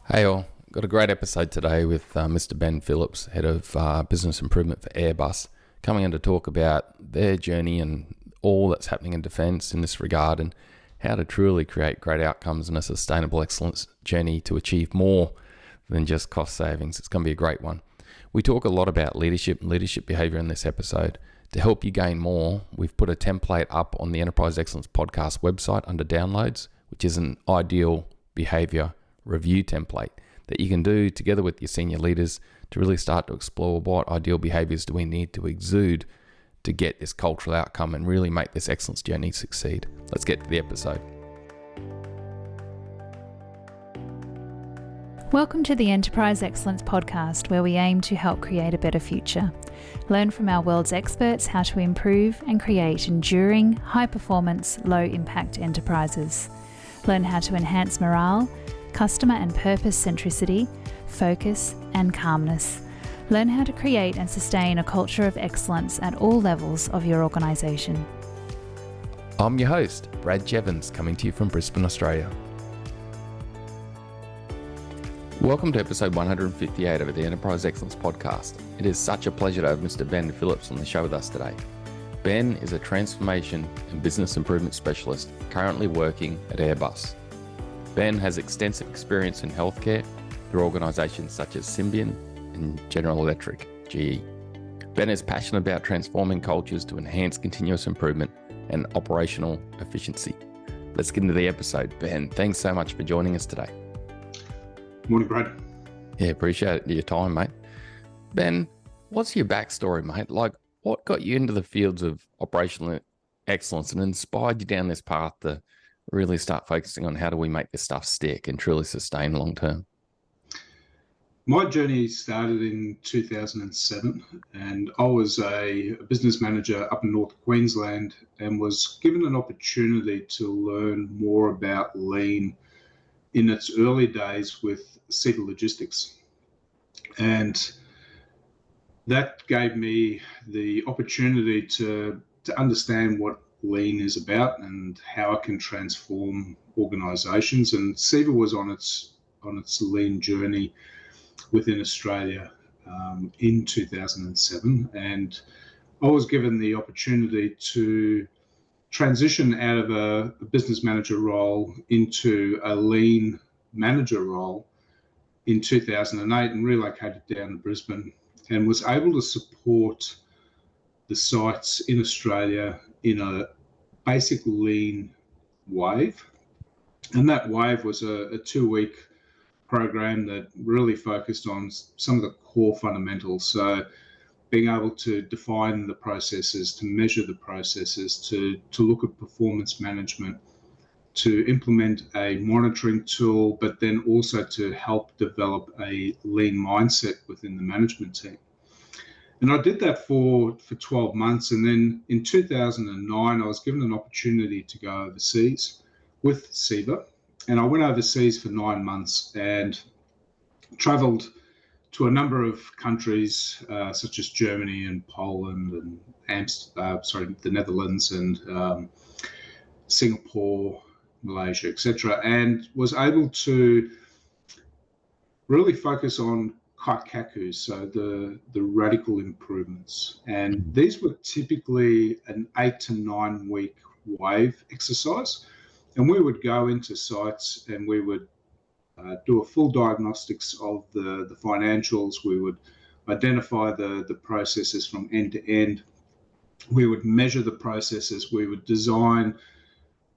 Hey all, got a great episode today with Mr Ben Phillips, Head of Business Improvement for Airbus, coming in to talk about their journey and all that's happening in defence in this regard and how to truly create great outcomes and a sustainable excellence journey to achieve more than just cost savings. It's going to be a great one. We talk a lot about leadership and leadership behaviour in this episode. To help you gain more, we've put a template up on the Enterprise Excellence Podcast website under downloads, which is an ideal behaviour review template that you can do together with your senior leaders to really start to explore what ideal behaviours do we need to exude to get this cultural outcome and really make this excellence journey succeed. Let's get to the episode. Welcome to the Enterprise Excellence Podcast, where we aim to help create a better future. Learn from our world's experts how to improve and create enduring, high-performance, low-impact enterprises. Learn how to enhance morale, customer and purpose centricity, focus, and calmness. Learn how to create and sustain a culture of excellence at all levels of your organisation. I'm your host, Brad Jevons, coming to you from Brisbane, Australia. Welcome to episode 158 of the Enterprise Excellence Podcast. It is such a pleasure to have Mr. Ben Phillips on the show with us today. Ben is a transformation and business improvement specialist currently working at Airbus. Ben has extensive experience in healthcare through organisations such as Symbion and General Electric, GE. Ben is passionate about transforming cultures to enhance continuous improvement and operational efficiency. Let's get into the episode. Ben, thanks so much for joining us today. Morning, Brad. Yeah, appreciate your time, mate. Ben, what's your backstory, mate? Like, what got you into the fields of operational excellence and inspired you down this path to really start focusing on how do we make this stuff stick and truly sustain long term? My journey started in 2007, and I was a business manager up in North Queensland and was given an opportunity to learn more about lean in its early days with Cedar Logistics. And that gave me the opportunity to understand what lean is about and how it can transform organisations. And Cedar was on its lean journey within Australia in 2007, and I was given the opportunity to transition out of a business manager role into a lean manager role in 2008 and relocated down to Brisbane and was able to support the sites in Australia in a basic lean wave. And that wave was a 2-week program that really focused on some of the core fundamentals. So being able to define the processes, to measure the processes, to look at performance management, to implement a monitoring tool, but then also to help develop a lean mindset within the management team. And I did that for 12 months. And then in 2009, I was given an opportunity to go overseas with SEBA. And I went overseas for 9 months and travelled to a number of countries such as Germany and Poland and the Netherlands and Singapore, Malaysia, etc., and was able to really focus on kaikaku, so the radical improvements. And these were typically an 8 to 9 week wave exercise. And we would go into sites and we would do a full diagnostics of the financials. We would identify the processes from end to end. We would measure the processes. We would design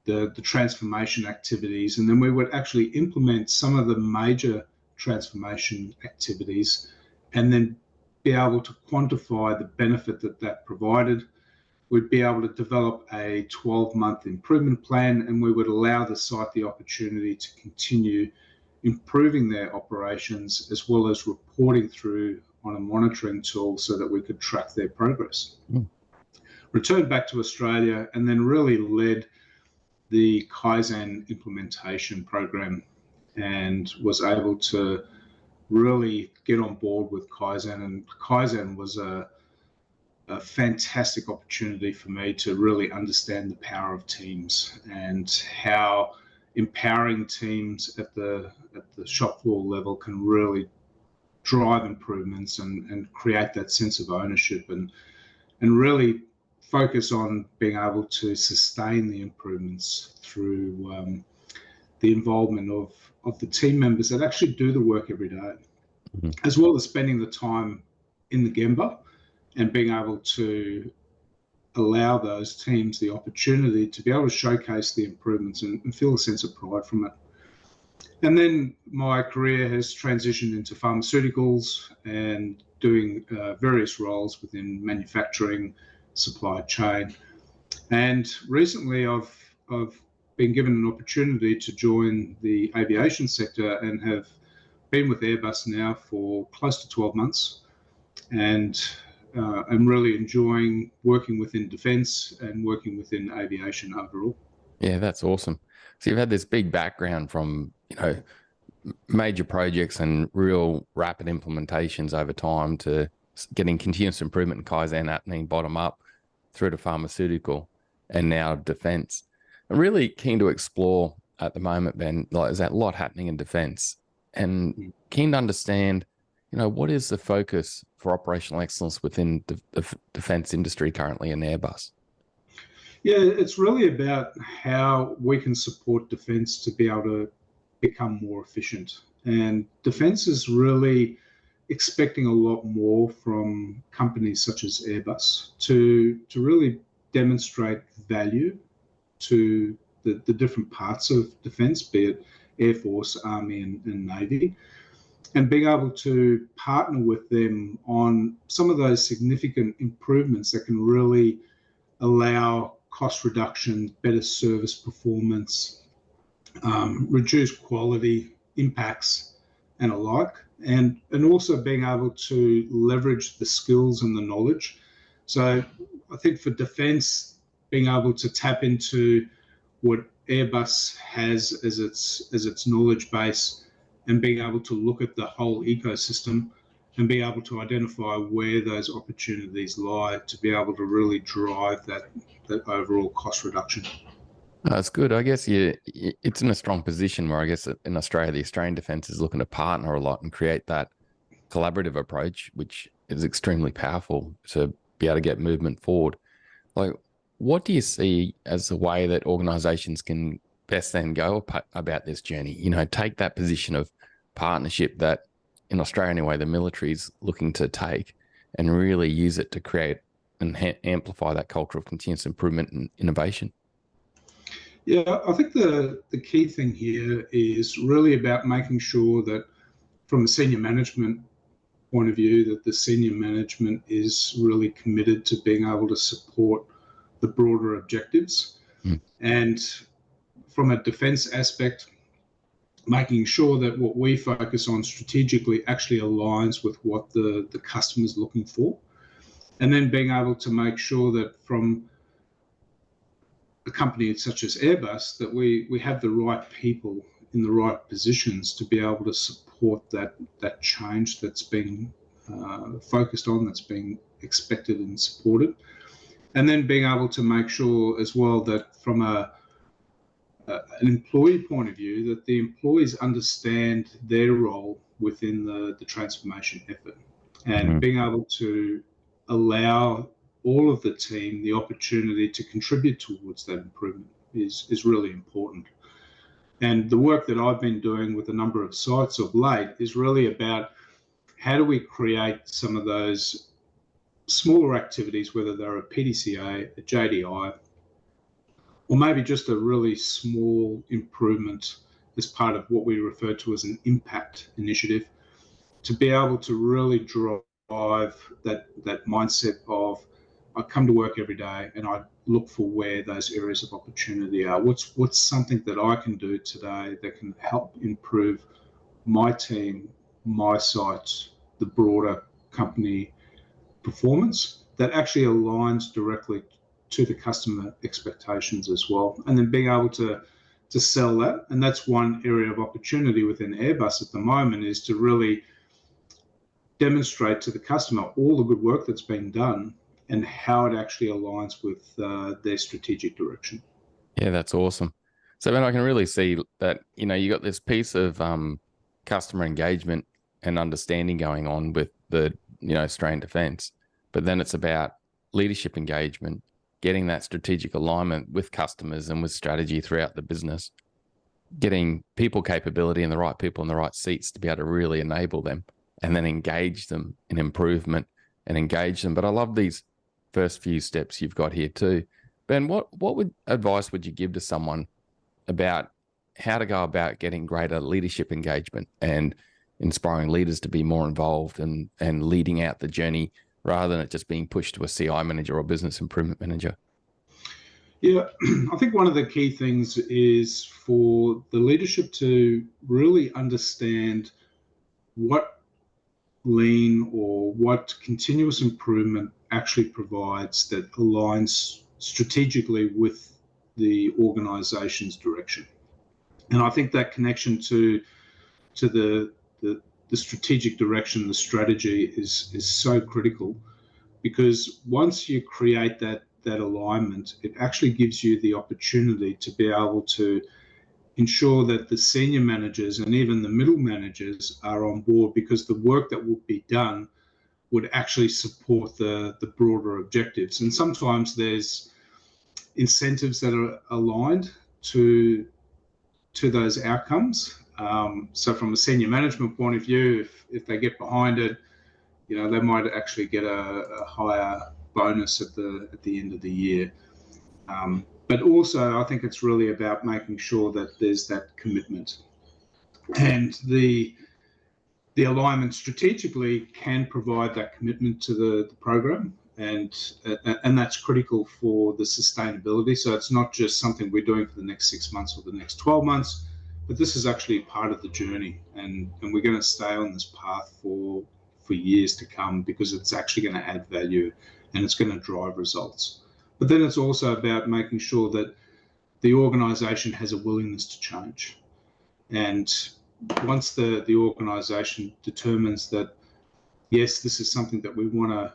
the transformation activities. And then we would actually implement some of the major transformation activities and then be able to quantify the benefit that provided. We'd be able to develop a 12-month improvement plan, and we would allow the site the opportunity to continue improving their operations as well as reporting through on a monitoring tool so that we could track their progress. Returned back to Australia and then really led the Kaizen implementation program and was able to really get on board with Kaizen. And Kaizen was a fantastic opportunity for me to really understand the power of teams and how empowering teams at the shop floor level can really drive improvements and create that sense of ownership and really focus on being able to sustain the improvements through the involvement of the team members that actually do the work every day, as well as spending the time in the Gemba and being able to allow those teams the opportunity to be able to showcase the improvements and feel a sense of pride from it. And then my career has transitioned into pharmaceuticals and doing various roles within manufacturing, supply chain. And recently I've been given an opportunity to join the aviation sector and have been with Airbus now for close to 12 months. And I'm really enjoying working within defence and working within aviation overall. Yeah, that's awesome. So you've had this big background from, major projects and real rapid implementations over time to getting continuous improvement and Kaizen happening bottom up through to pharmaceutical and now defence. I'm really keen to explore at the moment, Ben, there's that lot happening in defence and keen to understand, what is the focus for operational excellence within the defence industry currently in Airbus? Yeah, it's really about how we can support defence to be able to become more efficient. And defence is really expecting a lot more from companies such as Airbus to really demonstrate value to the different parts of defence, be it Air Force, Army and Navy, and being able to partner with them on some of those significant improvements that can really allow cost reduction, better service performance, reduce quality impacts and alike, and also being able to leverage the skills and the knowledge. So I think for defence, being able to tap into what Airbus has as its knowledge base and being able to look at the whole ecosystem and be able to identify where those opportunities lie to be able to really drive that overall cost reduction. That's good. I guess it's in a strong position where I guess in Australia, the Australian Defence is looking to partner a lot and create that collaborative approach, which is extremely powerful to be able to get movement forward. What do you see as the way that organisations can best then go about this journey? Take that position of partnership that in Australia anyway, the military is looking to take and really use it to create and amplify that culture of continuous improvement and innovation. Yeah, I think the key thing here is really about making sure that from a senior management point of view, that the senior management is really committed to being able to support the broader objectives. And from a defence aspect, making sure that what we focus on strategically actually aligns with what the customer is looking for. And then being able to make sure that from a company such as Airbus, that we have the right people in the right positions to be able to support that change that's being focused on, that's being expected and supported. And then being able to make sure as well that from an employee point of view, that the employees understand their role within the transformation effort, and being able to allow all of the team the opportunity to contribute towards that improvement is really important. And the work that I've been doing with a number of sites of late is really about how do we create some of those smaller activities, whether they're a PDCA, a JDI, or maybe just a really small improvement as part of what we refer to as an impact initiative, to be able to really drive that mindset of I come to work every day and I look for where those areas of opportunity are. What's something that I can do today that can help improve my team, my sites, the broader company performance that actually aligns directly to the customer expectations as well. And then being able to sell that. And that's one area of opportunity within Airbus at the moment, is to really demonstrate to the customer all the good work that's been done and how it actually aligns with their strategic direction. Yeah, that's awesome. So then I can really see that, you got this piece of customer engagement and understanding going on with the, Australian Defence, but then it's about leadership engagement, getting that strategic alignment with customers and with strategy throughout the business, getting people capability and the right people in the right seats to be able to really enable them and then engage them in improvement and engage them. But I love these first few steps you've got here too. Ben, what advice would you give to someone about how to go about getting greater leadership engagement and inspiring leaders to be more involved and leading out the journey rather than it just being pushed to a CI manager or business improvement manager? Yeah, I think one of the key things is for the leadership to really understand what lean or what continuous improvement actually provides that aligns strategically with the organization's direction. And I think that connection to the strategic direction, the strategy is so critical, because once you create that alignment, it actually gives you the opportunity to be able to ensure that the senior managers and even the middle managers are on board, because the work that will be done would actually support the broader objectives. And sometimes there's incentives that are aligned to those outcomes. So from a senior management point of view, if they get behind it, they might actually get a higher bonus at the end of the year. But also, I think it's really about making sure that there's that commitment, and the alignment strategically can provide that commitment to the program, and that's critical for the sustainability. So it's not just something we're doing for the next 6 months or the next 12 months, but this is actually part of the journey, and we're going to stay on this path for years to come, because it's actually going to add value and it's going to drive results. But then it's also about making sure that the organisation has a willingness to change. And once the organisation determines that, yes, this is something that we want to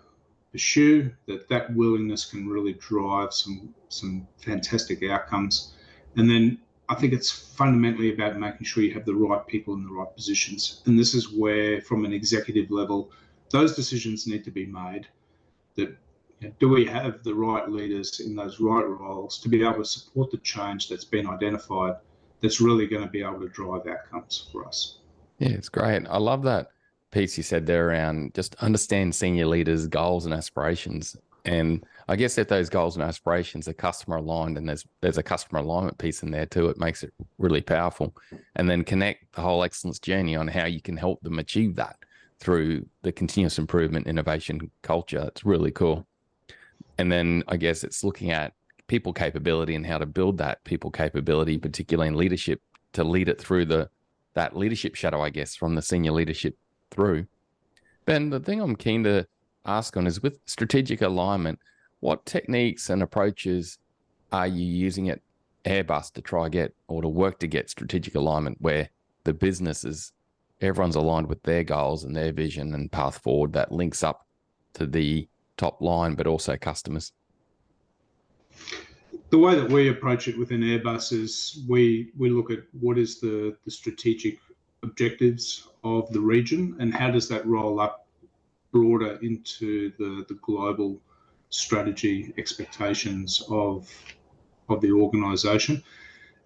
pursue, that willingness can really drive some fantastic outcomes. And then I think it's fundamentally about making sure you have the right people in the right positions. And this is where, from an executive level, those decisions need to be made. That, do we have the right leaders in those right roles to be able to support the change that's been identified, that's really going to be able to drive outcomes for us? Yeah, it's great. I love that piece you said there around just understand senior leaders' goals and aspirations. And I guess if those goals and aspirations are customer aligned, and there's a customer alignment piece in there too, it makes it really powerful. And then connect the whole excellence journey on how you can help them achieve that through the continuous improvement, innovation culture. It's really cool. And then I guess it's looking at people capability and how to build that people capability, particularly in leadership, to lead it through that leadership shadow, I guess, from the senior leadership through. Ben, the thing I'm keen to ask on is, with strategic alignment, what techniques and approaches are you using at Airbus to try get, or to work to get strategic alignment where the businesses, everyone's aligned with their goals and their vision and path forward that links up to the top line, but also customers? The way that we approach it within Airbus is we look at what is the strategic objectives of the region, and how does that roll up broader into the global strategy expectations of the organisation,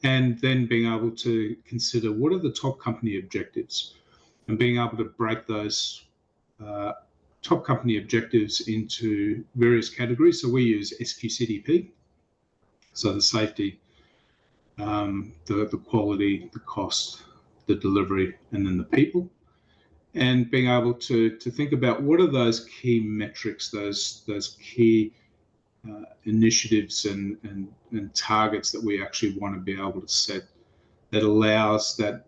and then being able to consider what are the top company objectives, and being able to break those top company objectives into various categories. So we use SQCDP, so the safety, the quality, the cost, the delivery, and then the people. And being able to think about what are those key metrics, those key initiatives and targets that we actually want to be able to set, that allows that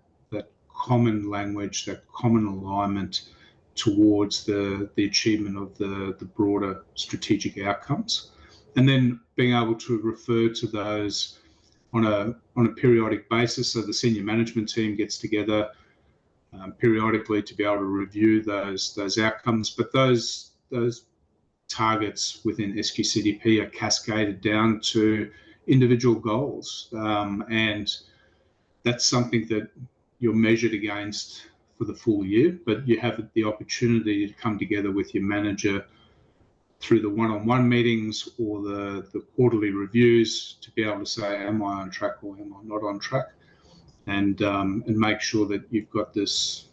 common language, that common alignment towards the achievement of the broader strategic outcomes. And then being able to refer to those on a periodic basis. So the senior management team gets together periodically to be able to review those outcomes. But those targets within SQCDP are cascaded down to individual goals. And that's something that you're measured against for the full year, but you have the opportunity to come together with your manager through the one-on-one meetings or the quarterly reviews to be able to say, am I on track or am I not on track? And make sure that you've got this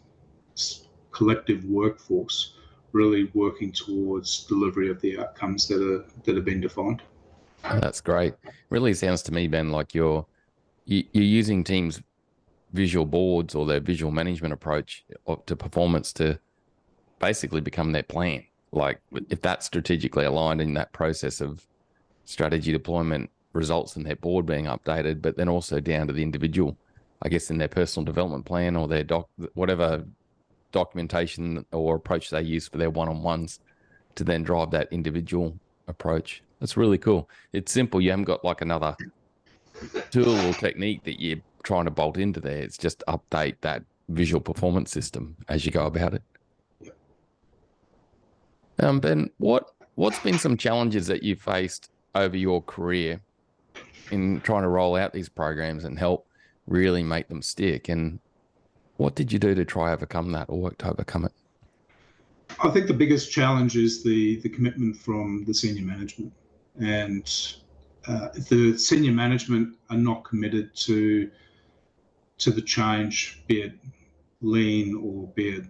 collective workforce really working towards delivery of the outcomes that have been defined. Oh, that's great. Really sounds to me, Ben, like you're using teams' visual boards or their visual management approach to performance to basically become their plan. Like if that's strategically aligned in that process of strategy deployment results in their board being updated, but then also down to the individual, I guess, in their personal development plan or their whatever documentation or approach they use for their one-on-ones to then drive that individual approach. That's really cool. It's simple. You haven't got like another tool or technique that you're trying to bolt into there. It's just update that visual performance system as you go about it. Ben, what's been some challenges that you faced over your career in trying to roll out these programs and help really make them stick? And what did you do to try overcome that or work to overcome it? I think the biggest challenge is the commitment from the senior management. And if the senior management are not committed to the change, be it lean or be it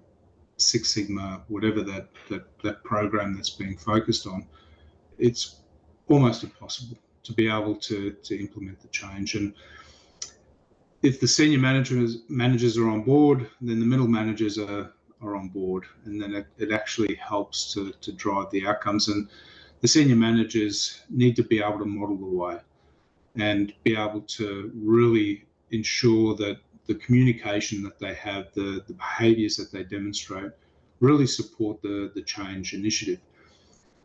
Six Sigma, whatever that program that's being focused on, it's almost impossible to be able to implement the change. And if the senior managers are on board, then the middle managers are on board, and then it actually helps to drive the outcomes. And the senior managers need to be able to model the way and be able to really ensure that the communication that they have, the behaviours that they demonstrate, really support the change initiative.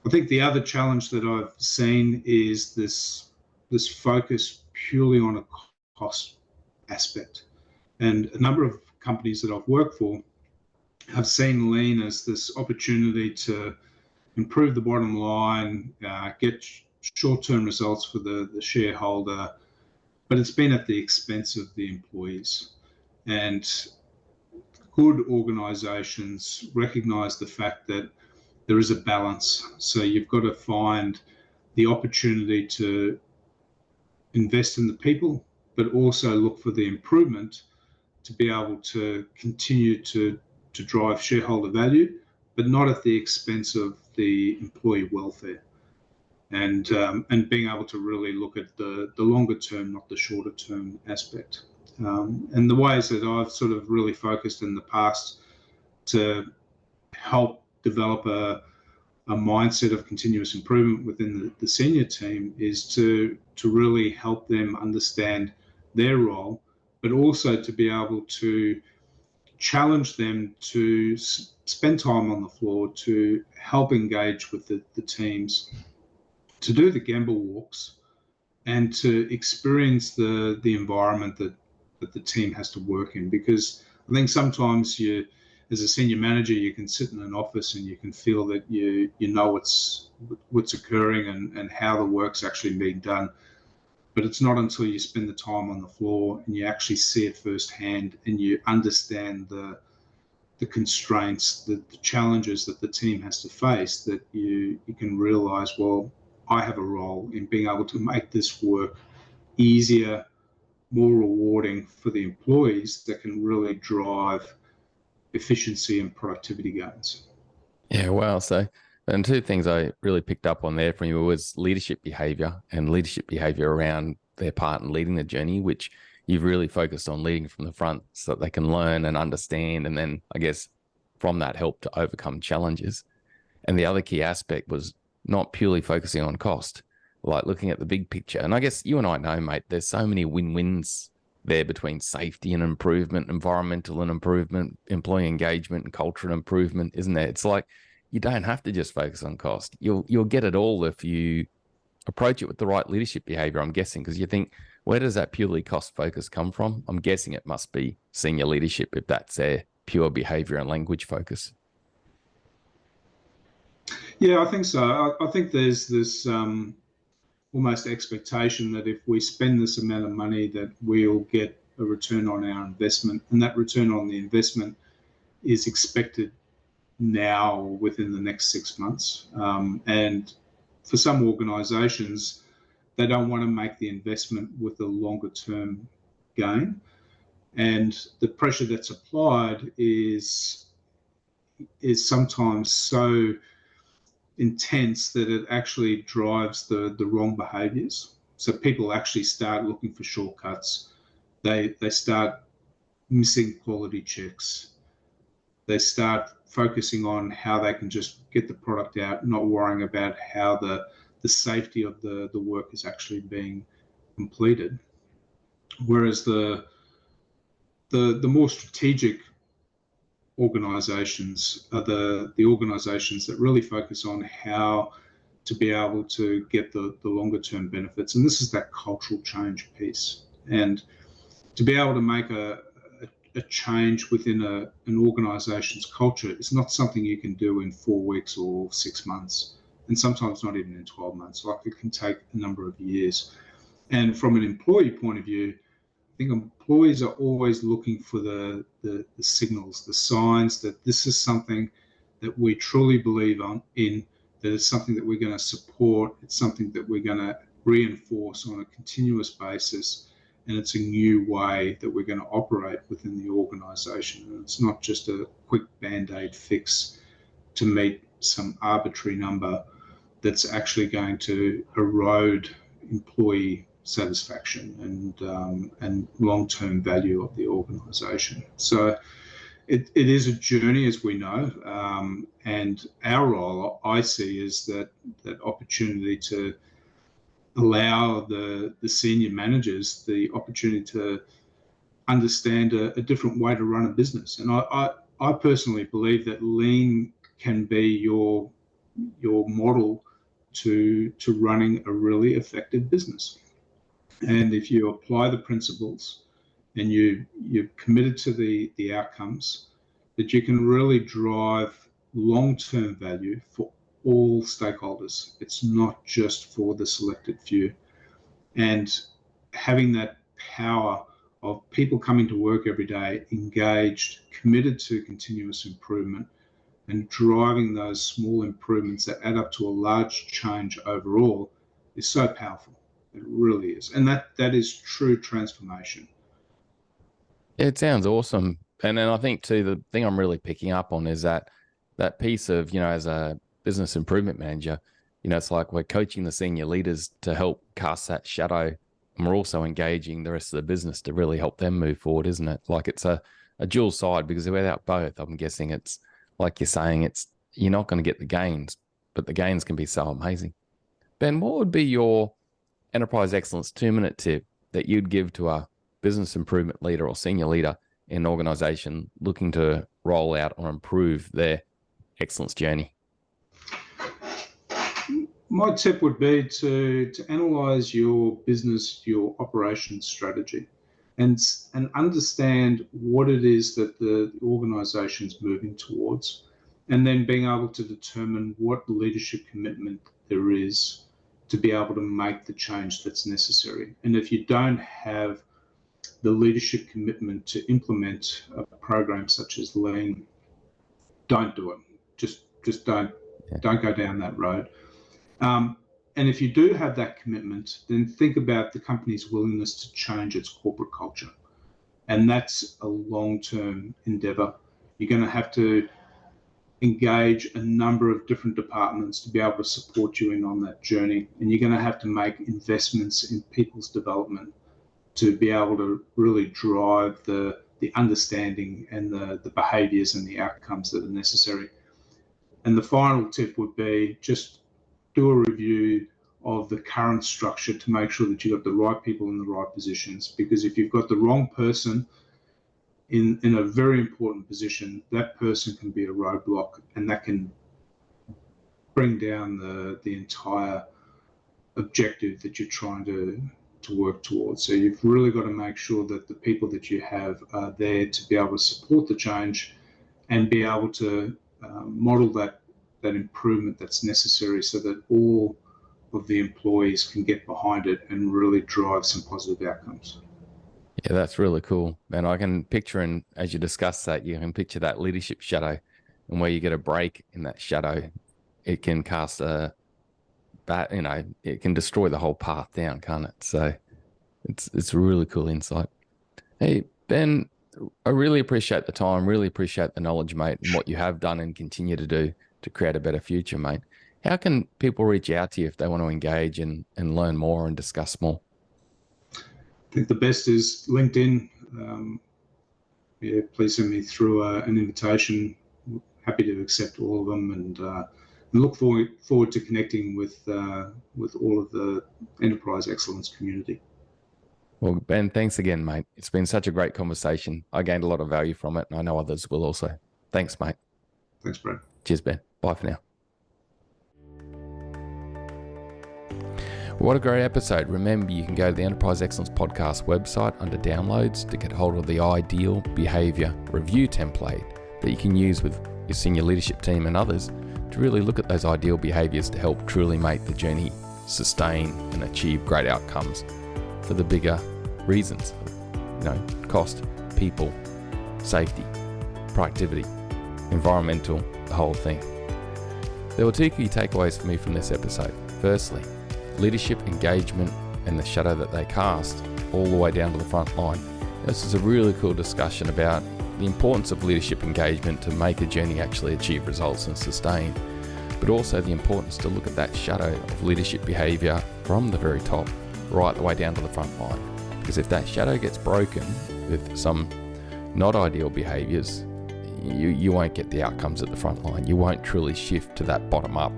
I think the other challenge that I've seen is this focus purely on a cost aspect. And a number of companies that I've worked for have seen lean as this opportunity to improve the bottom line, get short-term results for the shareholder, but it's been at the expense of the employees. And good organisations recognise the fact that there is a balance. So you've got to find the opportunity to invest in the people, but also look for the improvement to be able to continue to drive shareholder value, but not at the expense of the employee welfare. And being able to really look at the longer term, not the shorter term aspect. And the ways that I've sort of really focused in the past to help develop a mindset of continuous improvement within the senior team is to really help them understand their role, but also to be able to challenge them to spend time on the floor, to help engage with the teams, to do the gamble walks, and to experience the environment that the team has to work in. Because I think sometimes as a senior manager, you can sit in an office and you can feel that you know what's occurring and how the work's actually being done. But it's not until you spend the time on the floor and you actually see it firsthand and you understand the constraints, the challenges that the team has to face, that you can realise, well, I have a role in being able to make this work easier, more rewarding for the employees that can really drive efficiency and productivity gains. Yeah, wow. So, and two things I really picked up on there from you was leadership behavior and leadership behavior around their part in leading the journey, which you've really focused on leading from the front so that they can learn and understand. And then I guess from that help to overcome challenges. And the other key aspect was not purely focusing on cost, like looking at the big picture. And I guess you and I know, mate, there's so many win-wins there between safety and improvement, environmental and improvement, employee engagement and culture and improvement, isn't there? It's like you don't have to just focus on cost. You'll get it all if you approach it with the right leadership behavior, I'm guessing, because you think, where does that purely cost focus come from? I'm guessing it must be senior leadership if that's their pure behavior and language focus. Yeah, I think so. I think there's this almost expectation that if we spend this amount of money that we'll get a return on our investment, and that return on the investment is expected now within the next 6 months. And for some organisations, they don't want to make the investment with a longer term gain. And the pressure that's applied is sometimes so intense that it actually drives the wrong behaviours. So people actually start looking for shortcuts. They start missing quality checks. They start focusing on how they can just get the product out, not worrying about how the safety of the work is actually being completed. Whereas the more strategic organisations are the organisations that really focus on how to be able to get the longer term benefits. And this is that cultural change piece. And to be able to make a change within an organisation's culture is not something you can do in 4 weeks or 6 months, and sometimes not even in 12 months. Like, it can take a number of years. And from an employee point of view, I think employees are always looking for the signals, the signs that this is something that we truly believe in, that it's something that we're going to support, it's something that we're going to reinforce on a continuous basis, and it's a new way that we're going to operate within the organisation. And it's not just a quick Band-Aid fix to meet some arbitrary number that's actually going to erode employee satisfaction and long-term value of the organisation. So it is a journey, as we know, and our role, I see, is that opportunity to allow the senior managers the opportunity to understand a different way to run a business. And I personally believe that lean can be your model to running a really effective business. And if you apply the principles and you're committed to the outcomes, that you can really drive long-term value for all stakeholders. It's not just for the selected few. And having that power of people coming to work every day, engaged, committed to continuous improvement, and driving those small improvements that add up to a large change overall is so powerful. It really is. And that is true transformation. It sounds awesome. And then I think too, the thing I'm really picking up on is that piece of, as a business improvement manager, it's like we're coaching the senior leaders to help cast that shadow, and we're also engaging the rest of the business to really help them move forward, isn't it? Like, it's a dual side, because without both, I'm guessing it's like you're saying, you're not going to get the gains, but the gains can be so amazing. Ben, what would be your enterprise excellence 2-minute tip that you'd give to a business improvement leader or senior leader in an organization looking to roll out or improve their excellence journey? My tip would be to analyze your business, your operations strategy, and understand what it is that the organization's moving towards, and then being able to determine what leadership commitment there is to be able to make the change that's necessary. And if you don't have the leadership commitment to implement a program such as lean, don't do it. Just don't go down that road. And if you do have that commitment, then think about the company's willingness to change its corporate culture. And that's a long-term endeavor. You're going to have to engage a number of different departments to be able to support you in on that journey. And you're going to have to make investments in people's development to be able to really drive the understanding and the behaviours and the outcomes that are necessary. And the final tip would be just do a review of the current structure to make sure that you've got the right people in the right positions. Because if you've got the wrong person in a very important position, that person can be a roadblock, and that can bring down the entire objective that you're trying to work towards. So you've really got to make sure that the people that you have are there to be able to support the change and be able to model that improvement that's necessary, so that all of the employees can get behind it and really drive some positive outcomes. Yeah, that's really cool. And I can picture, and as you discuss that, you can picture that leadership shadow, and where you get a break in that shadow, it can cast it can destroy the whole path down, can't it? So it's a really cool insight. Hey, Ben, I really appreciate the time, really appreciate the knowledge, mate, and what you have done and continue to do to create a better future, mate. How can people reach out to you if they want to engage and learn more and discuss more? I think the best is LinkedIn. Please send me through an invitation. Happy to accept all of them, and look forward to connecting with all of the Enterprise Excellence community. Well, Ben, thanks again, mate. It's been such a great conversation. I gained a lot of value from it, and I know others will also. Thanks, mate. Thanks, Brad. Cheers, Ben. Bye for now. What a great episode. Remember, you can go to the Enterprise Excellence Podcast website under downloads to get hold of the ideal behaviour review template that you can use with your senior leadership team and others to really look at those ideal behaviours to help truly make the journey sustain and achieve great outcomes for the bigger reasons, cost, people, safety, productivity, environmental, the whole thing. There were two key takeaways for me from this episode. Firstly, leadership engagement and the shadow that they cast all the way down to the front line. This is a really cool discussion about the importance of leadership engagement to make a journey actually achieve results and sustain, but also the importance to look at that shadow of leadership behaviour from the very top right the way down to the front line. Because if that shadow gets broken with some not ideal behaviours, you won't get the outcomes at the front line. You won't truly shift to that bottom-up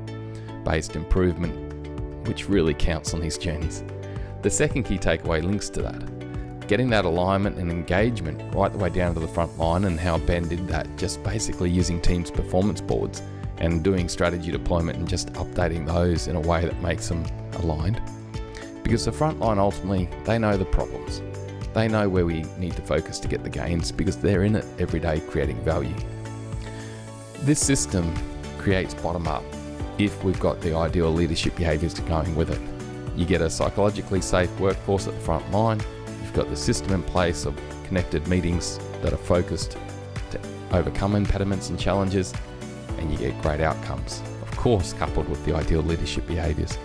based improvement, which really counts on these journeys. The second key takeaway links to that. Getting that alignment and engagement right the way down to the front line, and how Ben did that, just basically using Teams performance boards and doing strategy deployment and just updating those in a way that makes them aligned. Because the front line, ultimately, they know the problems. They know where we need to focus to get the gains because they're in it every day creating value. This system creates bottom up if we've got the ideal leadership behaviours going with it. You get a psychologically safe workforce at the front line. You've got the system in place of connected meetings that are focused to overcome impediments and challenges, and you get great outcomes, of course, coupled with the ideal leadership behaviours.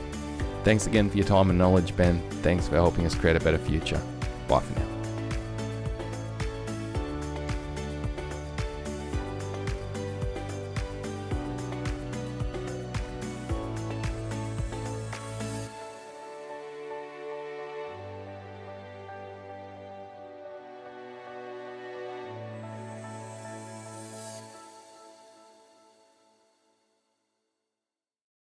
Thanks again for your time and knowledge, Ben. Thanks for helping us create a better future. Bye for now.